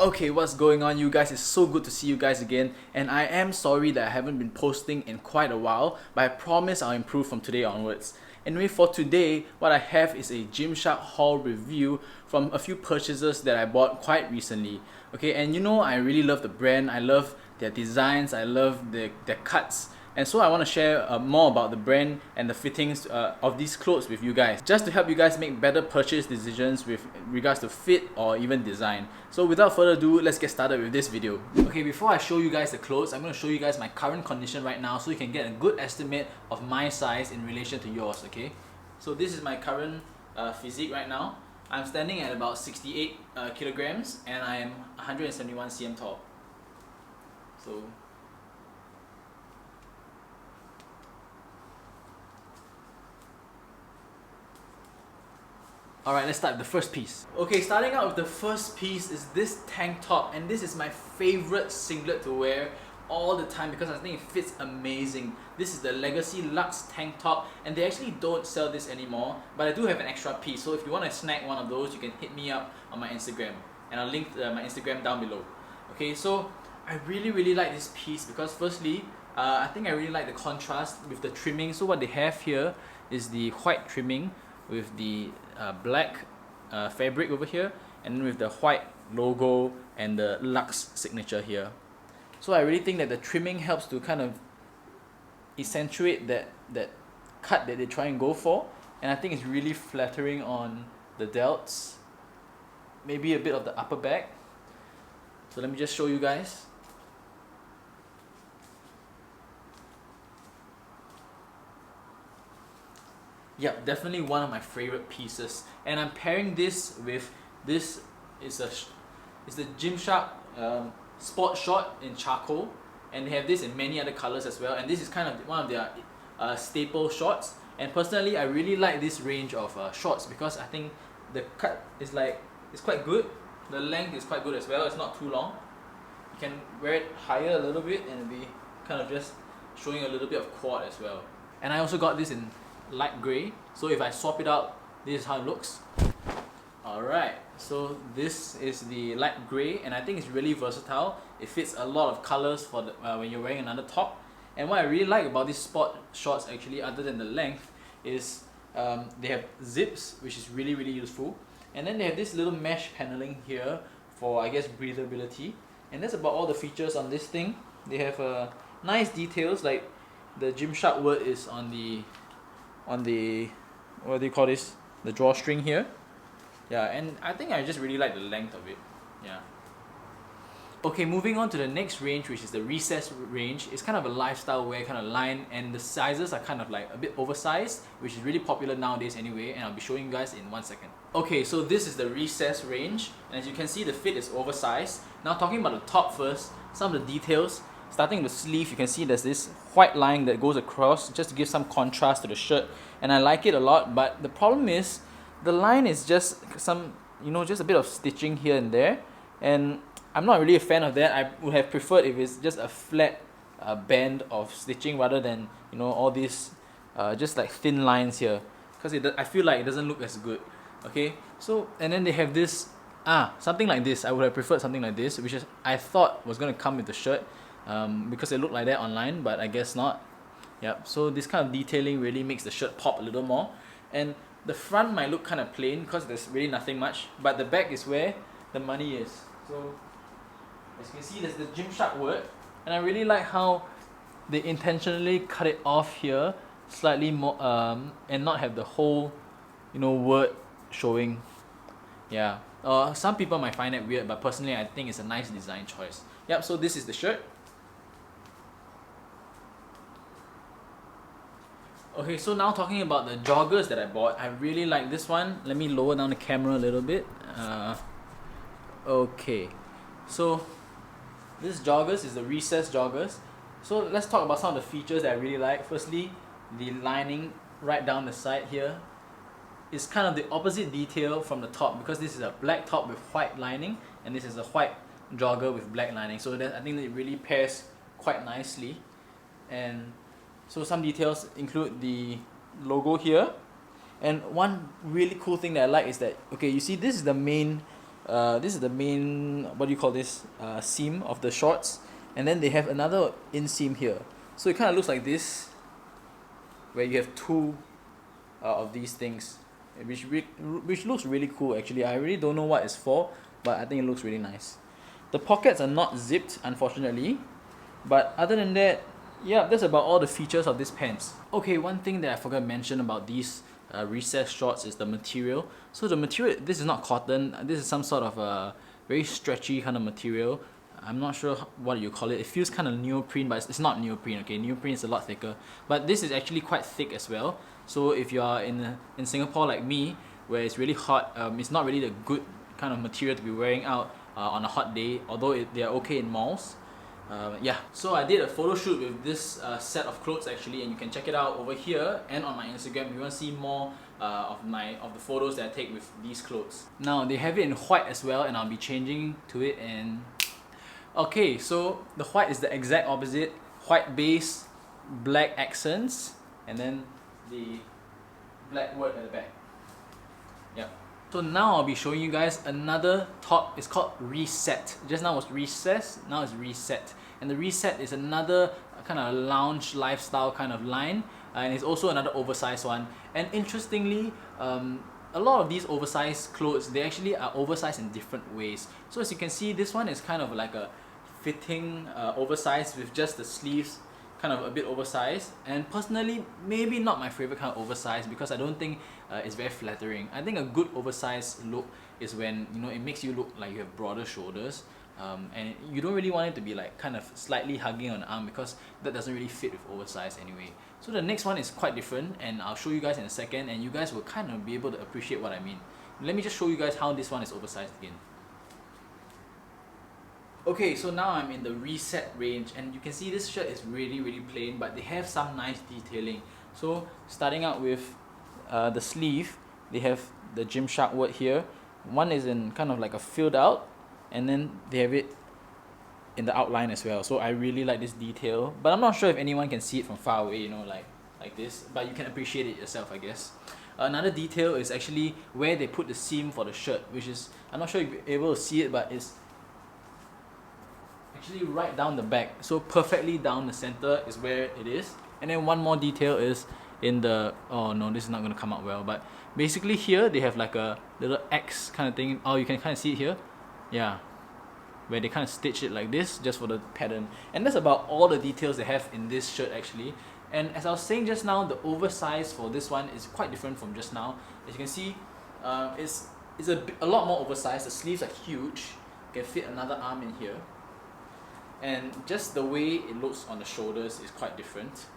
Okay, what's going on, you guys? It's so good to see you guys again, and I am sorry that I haven't been posting in quite a while, but I promise I'll improve from today onwards. Anyway, for today, what I have is a GYMSHARK haul review from a few purchases that I bought quite recently. Okay, and you know I really love the brand, I love their designs, I love their cuts, and so I want to share more about the brand and the fittings of these clothes with you guys, just to help you guys make better purchase decisions with regards to fit or even design. So without further ado, let's get started with this video. Okay, before I show you guys the clothes, I'm going to show you guys my current condition right now so you can get a good estimate of my size in relation to yours, okay? So this is my current physique right now. I'm standing at about 68 kilograms and I am 171 cm tall. So alright, let's start with the first piece. Okay, starting out with the first piece is this tank top, and this is my favorite singlet to wear all the time because I think it fits amazing. This is the Legacy Luxe tank top, and they actually don't sell this anymore, but I do have an extra piece, so if you want to snag one of those, you can hit me up on my Instagram, and I'll link my Instagram down below. Okay, so I really like this piece because firstly, I think I really like the contrast with the trimming. So what they have here is the white trimming with the black fabric over here, and then with the white logo and the Luxe signature here. So I really think that the trimming helps to kind of accentuate that cut that they try and go for, and I think it's really flattering on the delts, maybe a bit of the upper back. So let me just show you guys. Yep, definitely one of my favorite pieces, and I'm pairing this with this is the GYMSHARK sport short in charcoal, and they have this in many other colors as well, and this is kind of one of their staple shorts. And personally, I really like this range of shorts because I think the cut is it's quite good, the length is quite good as well, it's not too long. You can wear it higher a little bit and it'll be kind of just showing a little bit of quad as well. And I also got this in light grey, so if I swap it out, this is how it looks. Alright, so this is the light grey, and I think it's really versatile. It fits a lot of colours for the, when you're wearing another top. And what I really like about these sport shorts actually, other than the length, is they have zips, which is really useful, and then they have this little mesh paneling here for, I guess, breathability. And that's about all the features on this thing. They have nice details, like the GYMSHARK word is on the what do you call this, the drawstring here. Yeah, and I think I just really like the length of it. Yeah. Okay, moving on to the next range, which is the recess range. It's kind of a lifestyle wear kind of line, and the sizes are kind of like a bit oversized, which is really popular nowadays anyway, and I'll be showing you guys in 1 second. Okay, so this is the recess range, and as you can see, the fit is oversized. Now talking about the top first, some of the details. Starting with the sleeve, you can see there's this white line that goes across just to give some contrast to the shirt, and I like it a lot. But the problem is the line is just some, just a bit of stitching here and there, and I'm not really a fan of that. I would have preferred if it's just a flat band of stitching rather than all these just like thin lines here, because I feel like it doesn't look as good. Okay, so and then they have this something like this. I would have preferred something like this, which I thought was going to come with the shirt. Because it looked like that online, but I guess not. Yep, so this kind of detailing really makes the shirt pop a little more. And the front might look kind of plain because there's really nothing much, but the back is where the money is. So as you can see, there's the GYMSHARK word, and I really like how they intentionally cut it off here slightly more, and not have the whole word showing. Yeah, some people might find it weird, but personally I think it's a nice design choice. Yep, so this is the shirt. Okay, so now talking about the joggers that I bought, I really like this one. Let me lower down the camera a little bit. Okay, so this joggers is the recess joggers. So let's talk about some of the features that I really like. Firstly, the lining right down the side here is kind of the opposite detail from the top, because this is a black top with white lining, and this is a white jogger with black lining. So I think that it really pairs quite nicely. And so some details include the logo here, and one really cool thing that I like is that, okay, you see this is the main this is the main, what do you call this, seam of the shorts, and then they have another inseam here. So it kind of looks like this, where you have two of these things, which looks really cool actually. I really don't know what it's for, but I think it looks really nice. The pockets are not zipped, unfortunately, but other than that, yeah, that's about all the features of this pants. Okay, one thing that I forgot to mention about these recessed shorts is the material. So the material, this is not cotton, this is some sort of a very stretchy kind of material. I'm not sure what you call it. It feels kind of neoprene, but it's not neoprene, okay? Neoprene is a lot thicker. But this is actually quite thick as well. So if you are in Singapore like me, where it's really hot, it's not really the good kind of material to be wearing out on a hot day, although they are okay in malls. Yeah, so I did a photo shoot with this set of clothes actually, and you can check it out over here and on my Instagram if you want to see more of the photos that I take with these clothes. Now they have it in white as well, and I'll be changing to it. And okay, so the white is the exact opposite: white base, black accents, and then the black word at the back. Yeah. So now I'll be showing you guys another top. It's called Reset. Just now was Recess, now it's Reset. And the Reset is another kind of lounge lifestyle kind of line, and it's also another oversized one. And interestingly, a lot of these oversized clothes, they actually are oversized in different ways. So as you can see, this one is kind of like a fitting oversized with just the sleeves kind of a bit oversized, and personally maybe not my favorite kind of oversized, because I don't think it's very flattering. I think a good oversized look is when, you know, it makes you look like you have broader shoulders, and you don't really want it to be like kind of slightly hugging on the arm, because that doesn't really fit with oversized anyway. So the next one is quite different, and I'll show you guys in a second, and you guys will kind of be able to appreciate what I mean. Let me just show you guys how this one is oversized again. Okay, so now I'm in the Reset range, and you can see this shirt is really plain, but they have some nice detailing. So starting out with the sleeve, they have the GYMSHARK word here. One is in kind of like a filled out, and then they have it in the outline as well. So I really like this detail, but I'm not sure if anyone can see it from far away, you know, like this, but you can appreciate it yourself, I guess. Another detail is actually where they put the seam for the shirt, which is, I'm not sure if you're able to see it, but it's actually right down the back, so perfectly down the center is where it is. And then one more detail is in the, oh no, this is not going to come out well, but basically here they have like a little X kind of thing. Oh, you can kind of see it here, yeah, where they kind of stitch it like this just for the pattern. And that's about all the details they have in this shirt actually. And as I was saying just now, the oversize for this one is quite different from just now. As you can see, it's a lot more oversized. The sleeves are huge, you can fit another arm in here, and just the way it looks on the shoulders is quite different.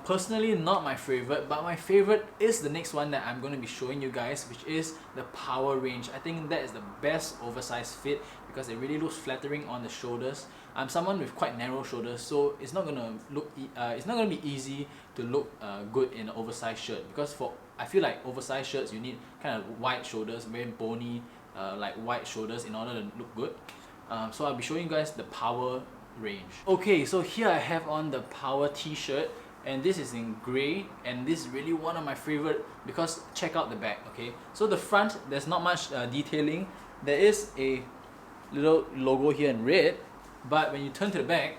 Personally not my favorite, but my favorite is the next one that I'm going to be showing you guys, which is the Power range. I think that is the best oversized fit because it really looks flattering on the shoulders. I'm someone with quite narrow shoulders, so it's not gonna be easy to look good in an oversized shirt, because I feel like oversized shirts you need kind of wide shoulders, very bony, like wide shoulders in order to look good. So I'll be showing you guys the Power range. Okay, so here I have on the Power t-shirt, and this is in grey, and this is really one of my favorite because check out the back. Okay, so the front, there's not much detailing. There is a little logo here in red, but when you turn to the back,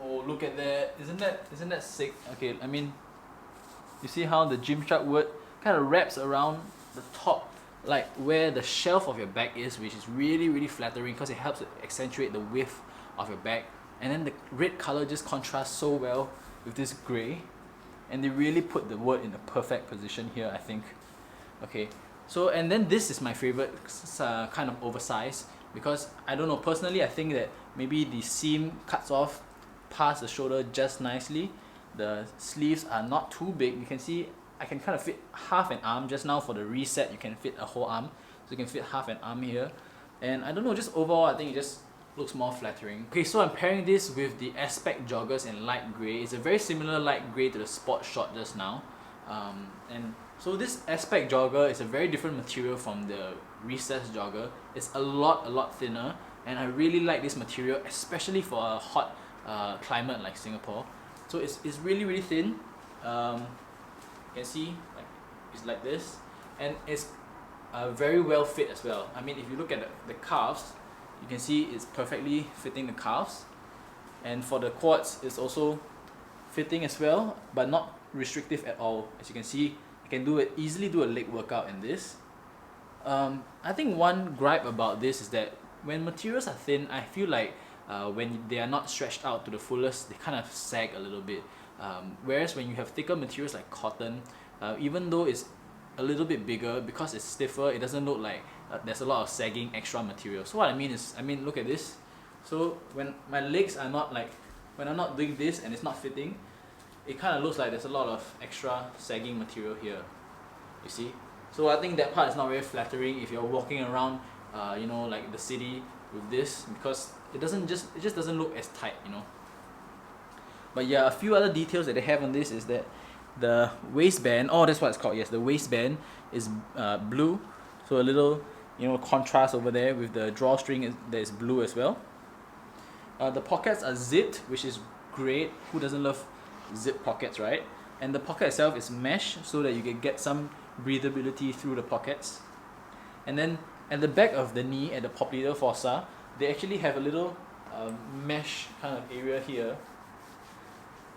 oh look at that, isn't that sick? Okay, I mean, you see how the GYMSHARK word kind of wraps around the top, like where the shelf of your back is, which is really flattering because it helps to accentuate the width of your back. And then the red color just contrasts so well with this grey, and they really put the word in the perfect position here, I think. Okay, so and then this is my favorite kind of oversized, because I don't know, personally I think that maybe the seam cuts off past the shoulder just nicely. The sleeves are not too big. You can see I can kind of fit half an arm. Just now for the Reset you can fit a whole arm, so you can fit half an arm here. And I don't know, just overall I think it just looks more flattering. Okay, so I'm pairing this with the Aspect joggers in light grey. It's a very similar light grey to the sport short just now. And so this Aspect jogger is a very different material from the Recess jogger. It's a lot thinner, and I really like this material, especially for a hot climate like Singapore. So it's really thin. You can see like it's like this, and it's very well fit as well. I mean, if you look at the calves, you can see it's perfectly fitting the calves, and for the quads it's also fitting as well, but not restrictive at all. As you can see, you can easily do a leg workout in this. I think one gripe about this is that when materials are thin, I feel like when they are not stretched out to the fullest, they kind of sag a little bit. Whereas when you have thicker materials like cotton, even though it's a little bit bigger, because it's stiffer, it doesn't look like there's a lot of sagging extra material. So what I mean is, look at this. So when my legs are not like, when I'm not doing this and it's not fitting, it kind of looks like there's a lot of extra sagging material here. You see? So I think that part is not very flattering if you're walking around, you know, like the city with this, because it just doesn't look as tight, you know. But yeah, a few other details that they have on this is that the waistband, oh that's what it's called, yes, the waistband is blue, so a little, you know, contrast over there with the drawstring that is blue as well. The pockets are zipped, which is great. Who doesn't love zip pockets, right? And the pocket itself is mesh, so that you can get some breathability through the pockets. And then at the back of the knee, at the popliteal fossa, they actually have a little mesh kind of area here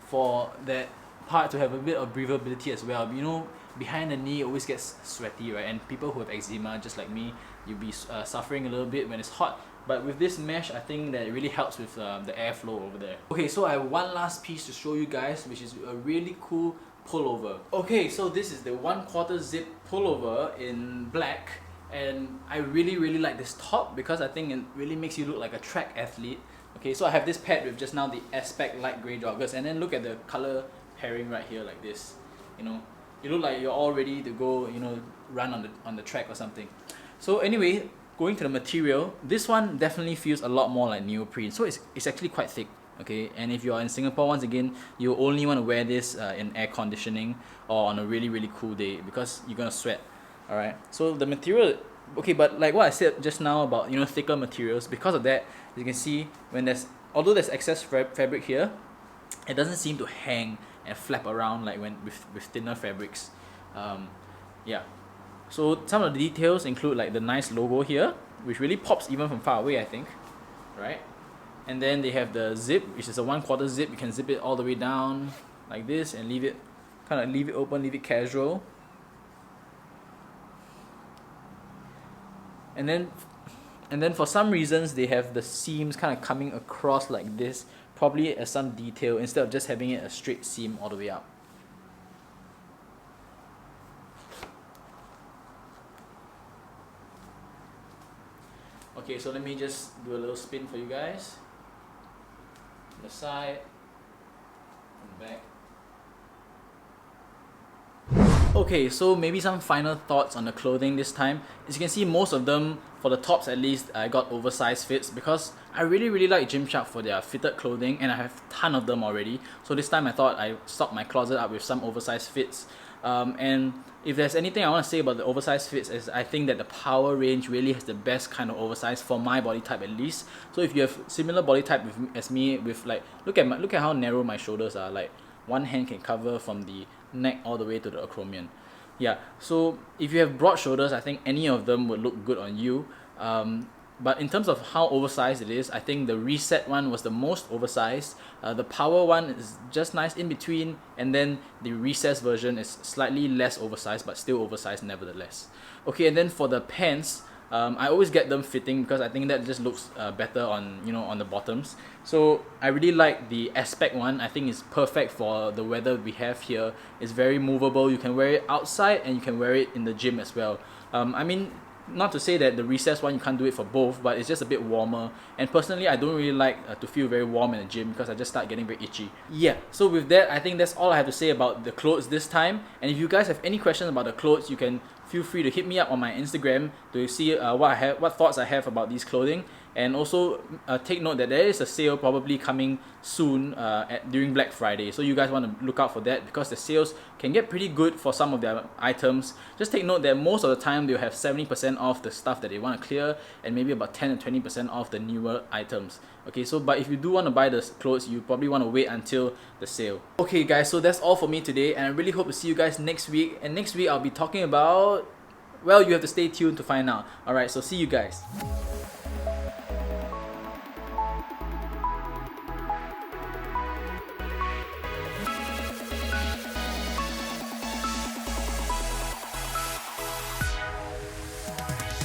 for that part to have a bit of breathability as well. You know, behind the knee it always gets sweaty, right? And people who have eczema, just like me, you'll be suffering a little bit when it's hot. But with this mesh, I think that it really helps with the airflow over there. Okay, so I have one last piece to show you guys, which is a really cool pullover. Okay, so this is the 1/4 zip pullover in black, and I really like this top because I think it really makes you look like a track athlete. Okay, so I have this paired with just now the Aspect light grey joggers, and then look at the color pairing right here like this. You know, you look like you're all ready to go, you know, run on the track or something. So anyway, going to the material, this one definitely feels a lot more like neoprene, so it's actually quite thick. Okay, and if you're in Singapore, once again, you only want to wear this in air conditioning or on a really cool day, because you're gonna sweat. Alright, so the material, okay, but like what I said just now about, you know, thicker materials, because of that, you can see when although there's excess fabric here, it doesn't seem to hang and flap around like when with thinner fabrics. Yeah, so some of the details include like the nice logo here, which really pops even from far away, I think, right? And then they have the zip, which is a 1/4 zip. You can zip it all the way down like this and leave it open, leave it casual. And then for some reasons they have the seams kind of coming across like this, probably as some detail instead of just having it a straight seam all the way up. Okay, so let me just do a little spin for you guys. The side and back. Okay, so maybe some final thoughts on the clothing this time. As you can see, most of them, for the tops at least, I got oversized fits because I really like GYMSHARK for their fitted clothing, and I have a ton of them already. So this time I thought I stocked my closet up with some oversized fits. And if there's anything I want to say about the oversized fits, is I think that the power range really has the best kind of oversized for my body type at least. So if you have similar body type as me, with like, look at how narrow my shoulders are. Like one hand can cover from the neck all the way to the acromion. Yeah, so if you have broad shoulders, I think any of them would look good on you. But in terms of how oversized it is, I think the Reset one was the most oversized. The Power one is just nice in between, and then the Recess version is slightly less oversized but still oversized nevertheless. Okay, and then for the pants, I always get them fitting because I think that just looks better on, you know, on the bottoms. So I really like the Aspect one. I think it's perfect for the weather we have here. It's very movable. You can wear it outside and you can wear it in the gym as well. I mean, not to say that the Recess one you can't do it for both, but it's just a bit warmer, and personally I don't really like to feel very warm in the gym because I just start getting very itchy. Yeah, so with that, I think that's all I have to say about the clothes this time. And if you guys have any questions about the clothes, you can feel free to hit me up on my Instagram to see what thoughts I have about these clothing. And also take note that there is a sale probably coming soon during Black Friday, so you guys want to look out for that because the sales can get pretty good for some of their items. Just take note that most of the time they'll have 70% off the stuff that they want to clear and maybe about 10 to 20% off the newer items. Okay, so but if you do want to buy the clothes, you probably want to wait until the sale. Okay guys, so that's all for me today, and I really hope to see you guys next week. And next week I'll be talking about, well, you have to stay tuned to find out. Alright, so see you guys.